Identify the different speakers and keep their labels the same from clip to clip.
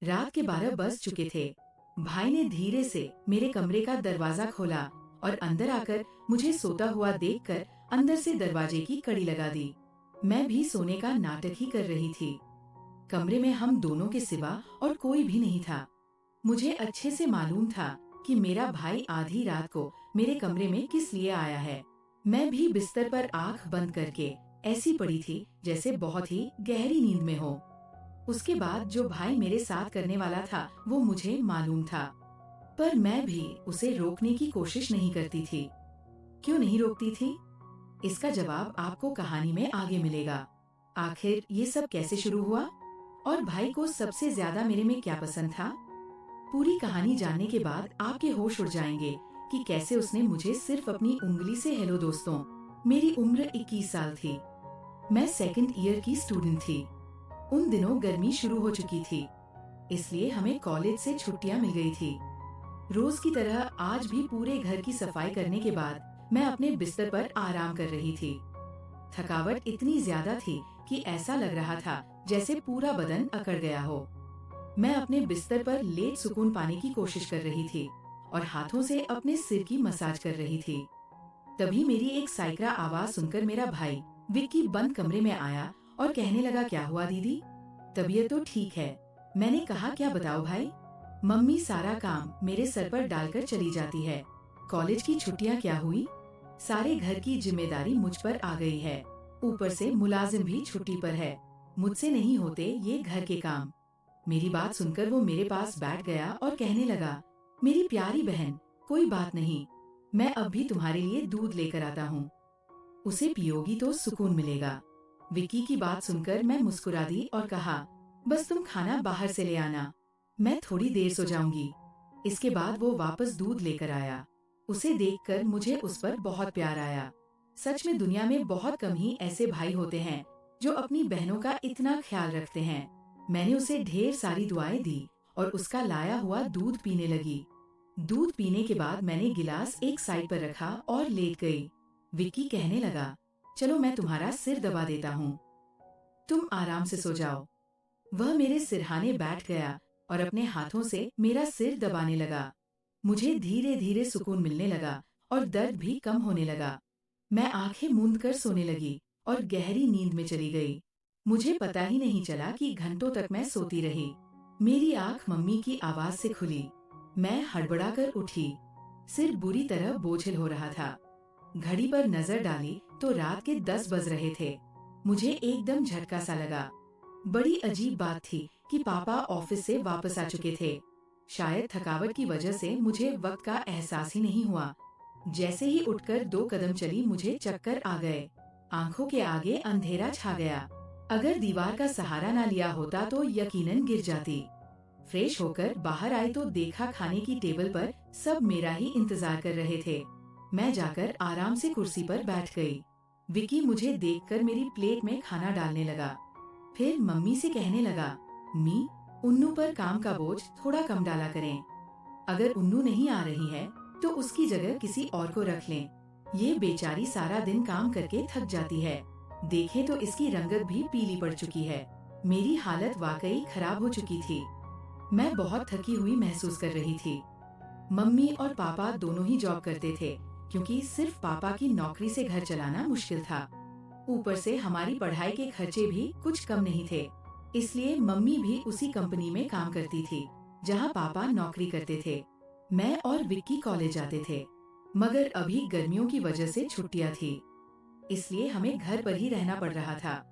Speaker 1: रात के 12 बज चुके थे। भाई ने धीरे से मेरे कमरे का दरवाजा खोला और अंदर आकर मुझे सोता हुआ देखकर अंदर से दरवाजे की कड़ी लगा दी। मैं भी सोने का नाटक ही कर रही थी। कमरे में हम दोनों के सिवा और कोई भी नहीं था। मुझे अच्छे से मालूम था कि मेरा भाई आधी रात को मेरे कमरे में किस लिए आया है। मैं भी बिस्तर पर आंख बंद करके ऐसी पड़ी थी जैसे बहुत ही गहरी नींद में हो। उसके बाद जो भाई मेरे साथ करने वाला था वो मुझे मालूम था, पर मैं भी उसे रोकने की कोशिश नहीं करती थी। क्यों नहीं रोकती थी? इसका जवाब आपको कहानी में आगे मिलेगा। आखिर ये सब कैसे शुरू हुआ और भाई को सबसे ज्यादा मेरे में क्या पसंद था? पूरी कहानी जानने के बाद आपके होश उड़ जाएंगे कि कैसे उसने मुझे सिर्फ अपनी उंगली से हेलो दोस्तों। मेरी उम्र 21 साल थी। मैं सेकंड ईयर की स्टूडेंट थी। उन दिनों गर्मी शुरू हो चुकी थी, इसलिए हमें कॉलेज से छुट्टियां मिल गई थी। रोज की तरह आज भी पूरे घर की सफाई करने के बाद मैं अपने बिस्तर पर आराम कर रही थी। थकावट इतनी ज्यादा थी कि ऐसा लग रहा था जैसे पूरा बदन अकड़ गया हो। मैं अपने बिस्तर पर लेट सुकून पाने की कोशिश कर रही थी और हाथों से अपने सिर की मसाज कर रही थी। तभी मेरी एक साइक्रा आवाज सुनकर मेरा भाई विक्की बंद कमरे में आया और कहने लगा, क्या हुआ दीदी, तबीयत तो ठीक है? मैंने कहा, क्या बताओ भाई? मम्मी सारा काम मेरे सर पर डालकर चली जाती है। कॉलेज की छुट्टियां क्या हुई, सारे घर की जिम्मेदारी मुझ पर आ गई है। ऊपर से मुलाजिम भी छुट्टी पर है। मुझसे नहीं होते ये घर के काम। मेरी बात सुनकर वो मेरे पास बैठ गया और कहने लगा, मेरी प्यारी बहन, कोई बात नहीं, मैं अब भी तुम्हारे लिए दूध लेकर आता हूँ। उसे पियोगी तो सुकून मिलेगा। विक्की की बात सुनकर मैं मुस्कुरा दी और कहा, बस तुम खाना बाहर से ले आना, मैं थोड़ी देर सो जाऊंगी। इसके बाद वो वापस दूध लेकर आया। उसे देखकर मुझे उस पर बहुत प्यार आया। सच में दुनिया में बहुत कम ही ऐसे भाई होते हैं जो अपनी बहनों का इतना ख्याल रखते हैं। मैंने उसे ढेर सारी दुआएं दी और उसका लाया हुआ दूध पीने लगी। दूध पीने के बाद मैंने गिलास एक साइड पर रखा और लेट गई। विक्की कहने लगा, चलो मैं तुम्हारा सिर दबा देता हूँ, तुम आराम से सो जाओ। वह मेरे सिरहाने बैठ गया और अपने हाथों से मेरा सिर दबाने लगा। मुझे धीरे धीरे सुकून मिलने लगा और दर्द भी कम होने लगा। मैं आंखें मूंद कर सोने लगी और गहरी नींद में चली गई। मुझे पता ही नहीं चला कि घंटों तक मैं सोती रही। मेरी आंख मम्मी की आवाज से खुली। मैं हड़बड़ाकर उठी। सिर बुरी तरह बोझिल हो रहा था। घड़ी पर नजर डाली तो रात के 10 बज रहे थे। मुझे एकदम झटका सा लगा। बड़ी अजीब बात थी कि पापा ऑफिस से वापस आ चुके थे। शायद थकावट की वजह से मुझे वक्त का एहसास ही नहीं हुआ। जैसे ही उठकर 2 कदम चली मुझे चक्कर आ गए। आंखों के आगे अंधेरा छा गया। अगर दीवार का सहारा ना लिया होता तो यकीनन गिर जाती। फ्रेश होकर बाहर आई तो देखा खाने की टेबल पर सब मेरा ही इंतजार कर रहे थे। मैं जाकर आराम से कुर्सी पर बैठ गई। विक्की मुझे देखकर मेरी प्लेट में खाना डालने लगा। फिर मम्मी से कहने लगा, मी, उन्नू पर काम का बोझ थोड़ा कम डाला करें। अगर उन्नू नहीं आ रही है तो उसकी जगह किसी और को रख लें। ये बेचारी सारा दिन काम करके थक जाती है। देखें तो इसकी रंगत भी पीली पड़ चुकी है। मेरी हालत वाकई खराब हो चुकी थी। मैं बहुत थकी हुई महसूस कर रही थी। मम्मी और पापा दोनों ही जॉब करते थे, क्योंकि सिर्फ पापा की नौकरी से घर चलाना मुश्किल था। ऊपर से हमारी पढ़ाई के खर्चे भी कुछ कम नहीं थे, इसलिए मम्मी भी उसी कंपनी में काम करती थी जहां पापा नौकरी करते थे। मैं और विक्की कॉलेज जाते थे, मगर अभी गर्मियों की वजह से छुट्टियां थी, इसलिए हमें घर पर ही रहना पड़ रहा था।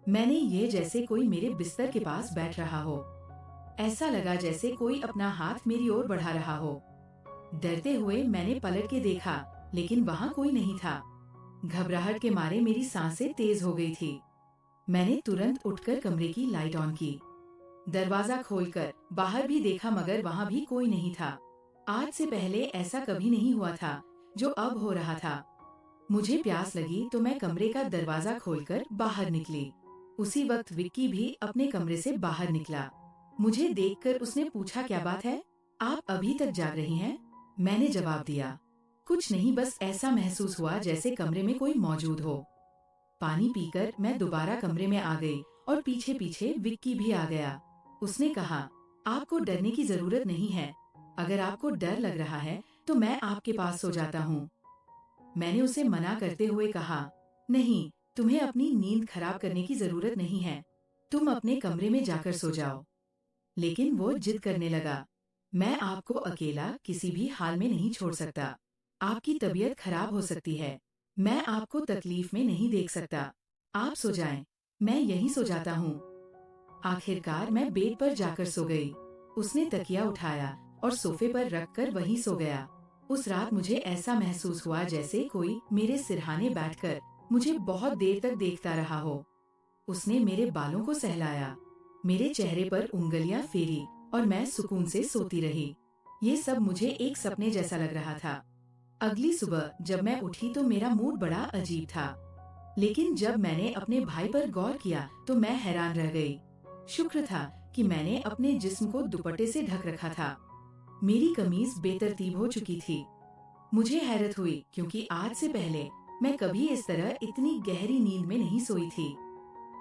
Speaker 1: मैंने ये जैसे कोई मेरे बिस्तर के पास बैठ रहा हो। ऐसा लगा जैसे कोई अपना हाथ मेरी ओर बढ़ा रहा हो। डरते हुए मैंने पलट के देखा, लेकिन वहाँ कोई नहीं था। घबराहट के मारे मेरी सांसें तेज हो गई थी। मैंने तुरंत उठकर कमरे की लाइट ऑन की। दरवाजा खोलकर बाहर भी देखा, मगर वहाँ भी कोई नहीं था। आज से पहले ऐसा कभी नहीं हुआ था जो अब हो रहा था। मुझे प्यास लगी तो मैं कमरे का दरवाजा खोलकर बाहर निकली। उसी वक्त विक्की भी अपने कमरे से बाहर निकला। मुझे देखकर उसने पूछा, क्या बात है, आप अभी तक जाग रही हैं? मैंने जवाब दिया, कुछ नहीं, बस ऐसा महसूस हुआ जैसे कमरे में कोई मौजूद हो। पानी पीकर मैं दोबारा कमरे में आ गई और पीछे पीछे विक्की भी आ गया। उसने कहा, आपको डरने की जरूरत नहीं है। अगर आपको डर लग रहा है तो मैं आपके पास सो जाता हूँ। मैंने उसे मना करते हुए कहा, नहीं, तुम्हें अपनी नींद खराब करने की जरूरत नहीं है। तुम अपने कमरे में जाकर सो जाओ। लेकिन वो जिद करने लगा, मैं आपको अकेला किसी भी हाल में नहीं छोड़ सकता। आपकी तबीयत खराब हो सकती है। मैं आपको तकलीफ में नहीं देख सकता। आप सो जाएं, मैं यहीं सो जाता हूँ। आखिरकार मैं बेड पर जाकर सो गई। उसने तकिया उठाया और सोफे पर रखकर वहीं सो गया। उस रात मुझे ऐसा महसूस हुआ जैसे कोई मेरे सिरहाने बैठकर मुझे बहुत देर तक देखता रहा हो। उसने मेरे बालों को सहलाया, मेरे चेहरे पर उंगलियां फेरी और मैं सुकून से सोती रही। ये सब मुझे एक सपने जैसा लग रहा था। अगली सुबह जब मैं उठी तो मेरा मूड बड़ा अजीब था। लेकिन जब मैंने अपने भाई पर गौर किया तो मैं हैरान रह गई। शुक्र था कि मैंने अपने जिस्म को दुपट्टे से ढक रखा था। मेरी कमीज बेतरतीब हो चुकी थी। मुझे हैरत हुई क्योंकि आज से पहले मैं कभी इस तरह इतनी गहरी नींद में नहीं सोई थी।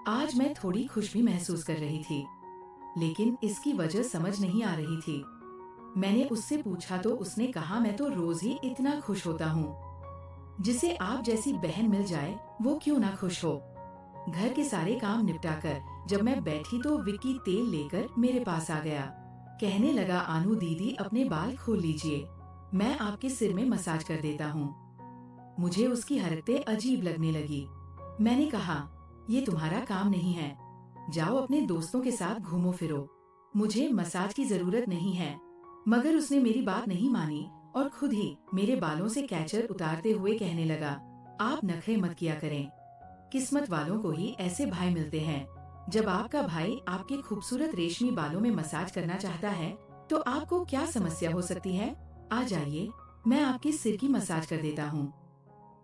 Speaker 1: आज मैं थोड़ी खुश भी महसूस कर रही थी, लेकिन इसकी वजह समझ नहीं आ रही थी। मैंने उससे पूछा तो उसने कहा, मैं तो रोज ही इतना खुश होता हूँ। जिसे आप जैसी बहन मिल जाए वो क्यों ना खुश हो। घर के सारे काम निपटाकर जब मैं बैठी तो विक्की तेल लेकर मेरे पास आ गया। कहने लगा, आनू दीदी अपने बाल खोल लीजिए, मैं आपके सिर में मसाज कर देता हूँ। मुझे उसकी हरकतें अजीब लगने लगी। मैंने कहा, ये तुम्हारा काम नहीं है, जाओ अपने दोस्तों के साथ घूमो फिरो, मुझे मसाज की जरूरत नहीं है। मगर उसने मेरी बात नहीं मानी और खुद ही मेरे बालों से कैचर उतारते हुए कहने लगा, आप नखरे मत किया करें, किस्मत वालों को ही ऐसे भाई मिलते हैं। जब आपका भाई आपके खूबसूरत रेशमी बालों में मसाज करना चाहता है तो आपको क्या समस्या हो सकती है। आ जाइए, मैं आपके सिर की मसाज कर देता हूँ।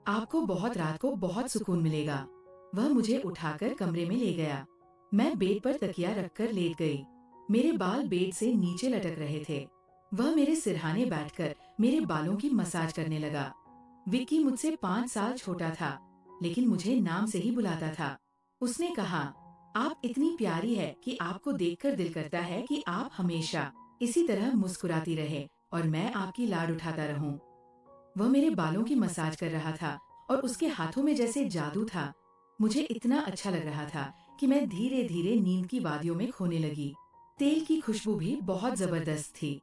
Speaker 1: आपको बहुत रात को बहुत सुकून मिलेगा। वह मुझे उठाकर कमरे में ले गया। मैं बेड पर तकिया रखकर लेट गई। मेरे बाल बेड से नीचे लटक रहे थे। वह मेरे सिरहाने बैठकर मेरे बालों की मसाज करने लगा। विक्की मुझसे 5 साल छोटा था, लेकिन मुझे नाम से ही बुलाता था। उसने कहा, आप इतनी प्यारी है कि आपको देखकर दिल करता है कि आप हमेशा इसी तरह मुस्कुराती रहे और मैं आपकी लाड उठाता रहूं। वह मेरे बालों की मसाज कर रहा था और उसके हाथों में जैसे जादू था। मुझे इतना अच्छा लग रहा था कि मैं धीरे धीरे नींद की वादियों में खोने लगी। तेल की खुशबू भी बहुत जबरदस्त थी।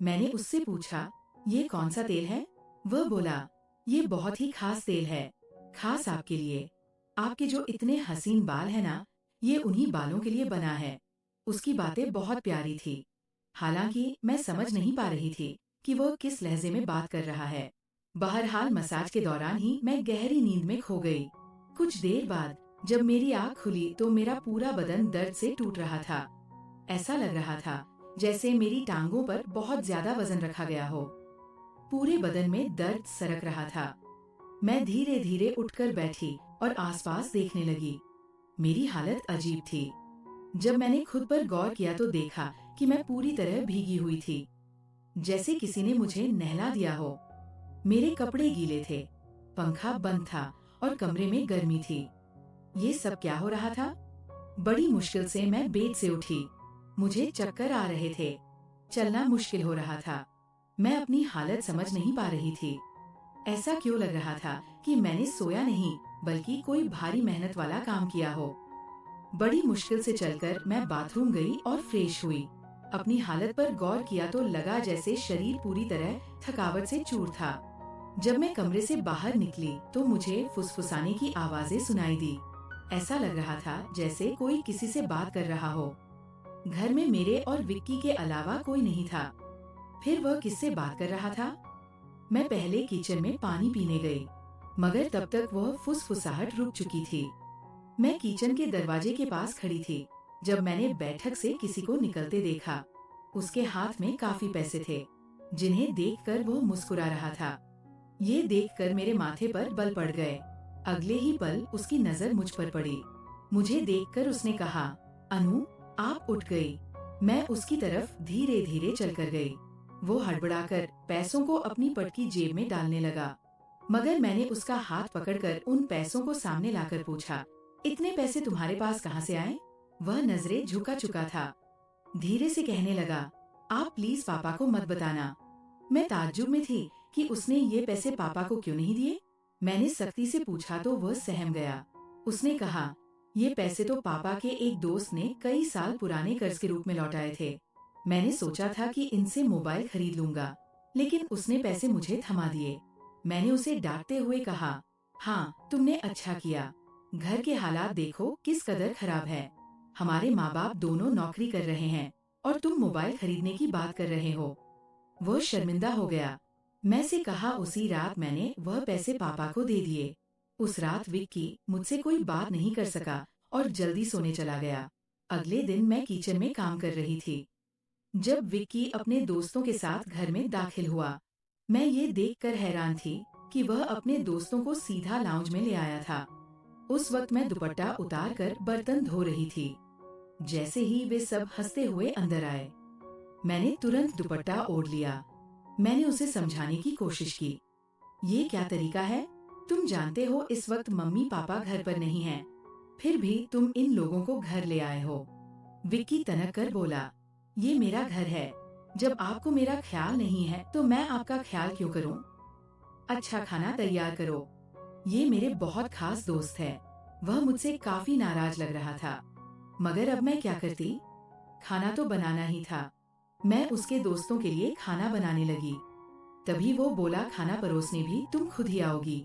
Speaker 1: मैंने उससे पूछा, ये कौन सा तेल है। वह बोला, ये बहुत ही खास तेल है, खास आपके लिए। आपके जो इतने हसीन बाल है ना, ये उन्हीं बालों के लिए बना है। उसकी बातें बहुत प्यारी थी। हालांकि मैं समझ नहीं पा रही थी कि वह किस लहजे में बात कर रहा है। बहरहाल मसाज के दौरान ही मैं गहरी नींद में खो गई। कुछ देर बाद जब मेरी आँख खुली तो मेरा पूरा बदन दर्द से टूट रहा था। ऐसा लग रहा था जैसे मेरी टांगों पर बहुत ज्यादा वजन रखा गया हो। पूरे बदन में दर्द सरक रहा था। मैं धीरे धीरे उठकर बैठी और आसपास देखने लगी। मेरी हालत अजीब थी। जब मैंने खुद पर गौर किया तो देखा कि मैं पूरी तरह भीगी हुई थी, जैसे किसी ने मुझे नहला दिया हो। मेरे कपड़े गीले थे, पंखा बंद था और कमरे में गर्मी थी। ये सब क्या हो रहा था। बड़ी मुश्किल से मैं बेड से उठी। मुझे चक्कर आ रहे थे, चलना मुश्किल हो रहा था। मैं अपनी हालत समझ नहीं पा रही थी। ऐसा क्यों लग रहा था कि मैंने सोया नहीं बल्कि कोई भारी मेहनत वाला काम किया हो। बड़ी मुश्किल से चलकर मैं बाथरूम गई और फ्रेश हुई। अपनी हालत पर गौर किया तो लगा जैसे शरीर पूरी तरह थकावट से चूर था। जब मैं कमरे से बाहर निकली तो मुझे फुसफुसाने की आवाजें सुनाई दी। ऐसा लग रहा था जैसे कोई किसी से बात कर रहा हो। घर में मेरे और विक्की के अलावा कोई नहीं था। फिर वह किससे बात कर रहा था। मैं पहले किचन में पानी पीने गई, मगर तब तक वह फुसफुसाहट रुक चुकी थी। मैं किचन के दरवाजे के पास खड़ी थी जब मैंने बैठक से किसी को निकलते देखा। उसके हाथ में काफी पैसे थे, जिन्हें देखकर वो मुस्कुरा रहा था। ये देखकर मेरे माथे पर बल पड़ गए। अगले ही पल उसकी नजर मुझ पर पड़ी। मुझे देखकर उसने कहा, अनु, आप उठ गई। मैं उसकी तरफ धीरे धीरे चलकर गई। वो हड़बड़ाकर पैसों को अपनी पटकी जेब में डालने लगा, मगर मैंने उसका हाथ पकड़कर उन पैसों को सामने लाकर पूछा, इतने पैसे तुम्हारे पास कहाँ से आए। वह नजरें झुका चुका था। धीरे से कहने लगा, आप प्लीज पापा को मत बताना। मैं ताज्जुब में थी कि उसने ये पैसे पापा को क्यों नहीं दिए। मैंने सख्ती से पूछा तो वह सहम गया। उसने कहा, ये पैसे तो पापा के एक दोस्त ने कई साल पुराने कर्ज के रूप में लौटाए थे। मैंने सोचा था कि इनसे मोबाइल खरीद लूंगा, लेकिन उसने पैसे मुझे थमा दिए। मैंने उसे डांटते हुए कहा, हाँ तुमने अच्छा किया। घर के हालात देखो किस कदर खराब है। हमारे माँ बाप दोनों नौकरी कर रहे हैं और तुम मोबाइल खरीदने की बात कर रहे हो। वह शर्मिंदा हो गया। मैं से कहा, उसी रात मैंने वह पैसे पापा को दे दिए। उस रात विक्की मुझसे कोई बात नहीं कर सका और जल्दी सोने चला गया। अगले दिन मैं किचन में काम कर रही थी जब विक्की अपने दोस्तों के साथ घर में दाखिल हुआ। मैं ये देखकर हैरान थी कि वह अपने दोस्तों को सीधा लाउंज में ले आया था। उस वक्त मैं दुपट्टा उतार कर बर्तन धो रही थी। जैसे ही वे सब हंसते हुए अंदर आए, मैंने तुरंत दुपट्टा ओढ़ लिया। मैंने उसे समझाने की कोशिश की, ये क्या तरीका है? तुम जानते हो इस वक्त मम्मी पापा घर पर नहीं हैं, फिर भी तुम इन लोगों को घर ले आए हो। विक्की तनक कर बोला, ये मेरा घर है। जब आपको मेरा ख्याल नहीं है तो मैं आपका ख्याल क्यों करूं? अच्छा खाना तैयार करो। ये मेरे बहुत खास दोस्त है। वह मुझसे काफी नाराज लग रहा था, मगर अब मैं क्या करती? खाना तो बनाना ही था। मैं उसके दोस्तों के लिए खाना बनाने लगी। तभी वो बोला, खाना परोसने भी तुम खुद ही आओगी।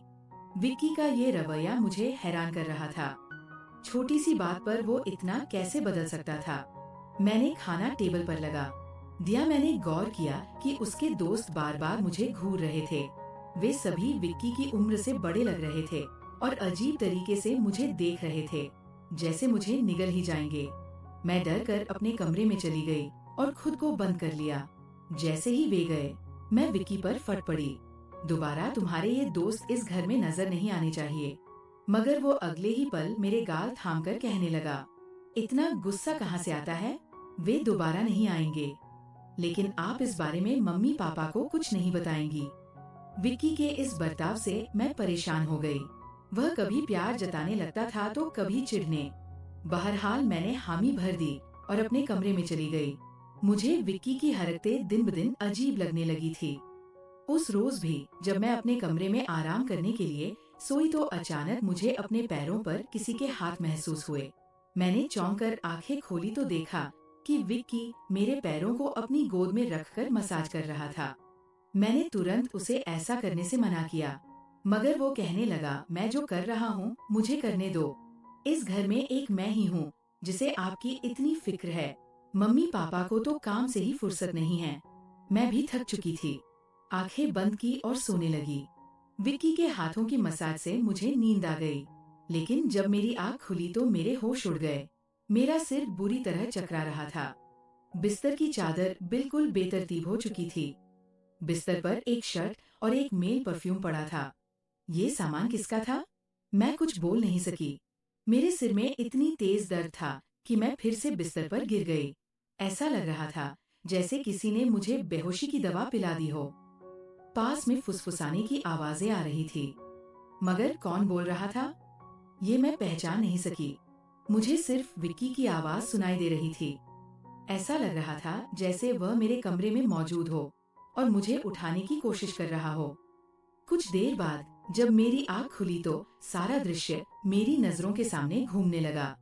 Speaker 1: विक्की का ये रवैया मुझे हैरान कर रहा था। छोटी सी बात पर वो इतना कैसे बदल सकता था। मैंने खाना टेबल पर लगा दिया। मैंने गौर किया कि उसके दोस्त बार बार मुझे घूर रहे थे। वे सभी विक्की की उम्र से बड़े लग रहे थे और अजीब तरीके से मुझे देख रहे थे, जैसे मुझे निगल ही जाएंगे। मैं डर कर अपने कमरे में चली गई और खुद को बंद कर लिया। जैसे ही वे गए, मैं विक्की पर फट पड़ी। दोबारा तुम्हारे ये दोस्त इस घर में नजर नहीं आने चाहिए। मगर वो अगले ही पल मेरे गाल थामकर कहने लगा, इतना गुस्सा कहाँ से आता है? वे दोबारा नहीं आएंगे, लेकिन आप इस बारे में मम्मी पापा को कुछ नहीं बताएंगी। विक्की के इस बर्ताव से मैं परेशान हो गई। वह कभी प्यार जताने लगता था तो कभी चिढ़ने। बहरहाल मैंने हामी भर दी और अपने कमरे में चली गई। मुझे विक्की की हरकतें दिन ब दिन अजीब लगने लगी थी। उस रोज भी जब मैं अपने कमरे में आराम करने के लिए सोई तो अचानक मुझे अपने पैरों पर किसी के हाथ महसूस हुए। मैंने चौंक कर आंखें खोली तो देखा कि विक्की मेरे पैरों को अपनी गोद में रखकर मसाज कर रहा था। मैंने तुरंत उसे ऐसा करने से मना किया, मगर वो कहने लगा, मैं जो कर रहा हूँ मुझे करने दो। इस घर में एक मैं ही हूँ जिसे आपकी इतनी फिक्र है। मम्मी पापा को तो काम से ही फुर्सत नहीं है। मैं भी थक चुकी थी। आंखें बंद की और सोने लगी। विक्की के हाथों की मसाज से मुझे नींद आ गई, लेकिन जब मेरी आंख खुली तो मेरे होश उड़ गए। मेरा सिर बुरी तरह चकरा रहा था। बिस्तर की चादर बिल्कुल बेतरतीब हो चुकी थी। बिस्तर पर एक शर्ट और एक मेल परफ्यूम पड़ा था। ये सामान किसका था? मैं कुछ बोल नहीं सकी। मेरे सिर में इतनी तेज दर्द था कि मैं फिर से बिस्तर पर गिर गई। ऐसा लग रहा था जैसे किसी ने मुझे बेहोशी की दवा पिला दी हो। पास में फुसफुसाने की आवाजें आ रही थी, मगर कौन बोल रहा था ये मैं पहचान नहीं सकी। मुझे सिर्फ विक्की की आवाज सुनाई दे रही थी। ऐसा लग रहा था जैसे वह मेरे कमरे में मौजूद हो और मुझे उठाने की कोशिश कर रहा हो। कुछ देर बाद जब मेरी आंख खुली तो सारा दृश्य मेरी नजरों के सामने घूमने लगा।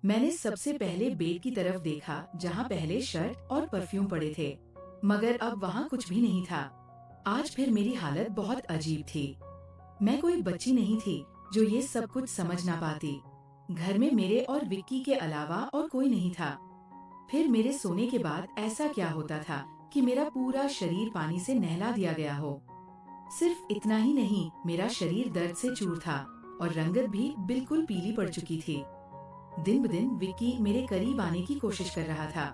Speaker 1: मैंने सबसे पहले बेड की तरफ देखा जहाँ पहले शर्ट और परफ्यूम पड़े थे, मगर अब वहाँ कुछ भी नहीं था। आज फिर मेरी हालत बहुत अजीब थी। मैं कोई बच्ची नहीं थी जो ये सब कुछ समझ ना पाती। घर में मेरे और विक्की के अलावा और कोई नहीं था। फिर मेरे सोने के बाद ऐसा क्या होता था कि मेरा पूरा शरीर पानी से नहला दिया गया हो। सिर्फ इतना ही नहीं, मेरा शरीर दर्द से चूर था और रंगत भी बिल्कुल पीली पड़ चुकी थी। दिन ब दिन विक्की मेरे करीब आने की कोशिश कर रहा था,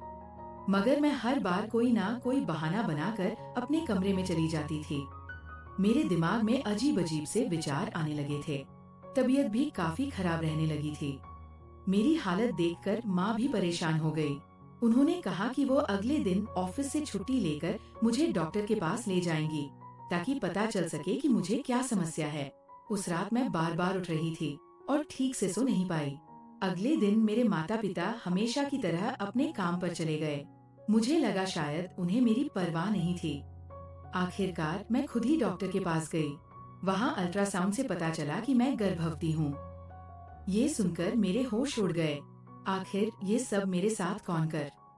Speaker 1: मगर मैं हर बार कोई ना कोई बहाना बनाकर अपने कमरे में चली जाती थी। मेरे दिमाग में अजीब अजीब से विचार आने लगे थे। तबीयत भी काफी खराब रहने लगी थी। मेरी हालत देखकर माँ भी परेशान हो गई। उन्होंने कहा कि वो अगले दिन ऑफिस से छुट्टी लेकर मुझे डॉक्टर के पास ले जाएंगी ताकि पता चल सके कि मुझे क्या समस्या है। उस रात मैं बार बार उठ रही थी और ठीक से सो नहीं पाई। अगले दिन मेरे माता पिता हमेशा की तरह अपने काम पर चले गए। मुझे लगा शायद उन्हें मेरी परवाह नहीं थी। आखिरकार मैं खुद ही डॉक्टर के पास गई। वहाँ अल्ट्रासाउंड से पता चला कि मैं गर्भवती हूँ। ये सुनकर मेरे होश उड़ गए। आखिर ये सब मेरे साथ कौन कर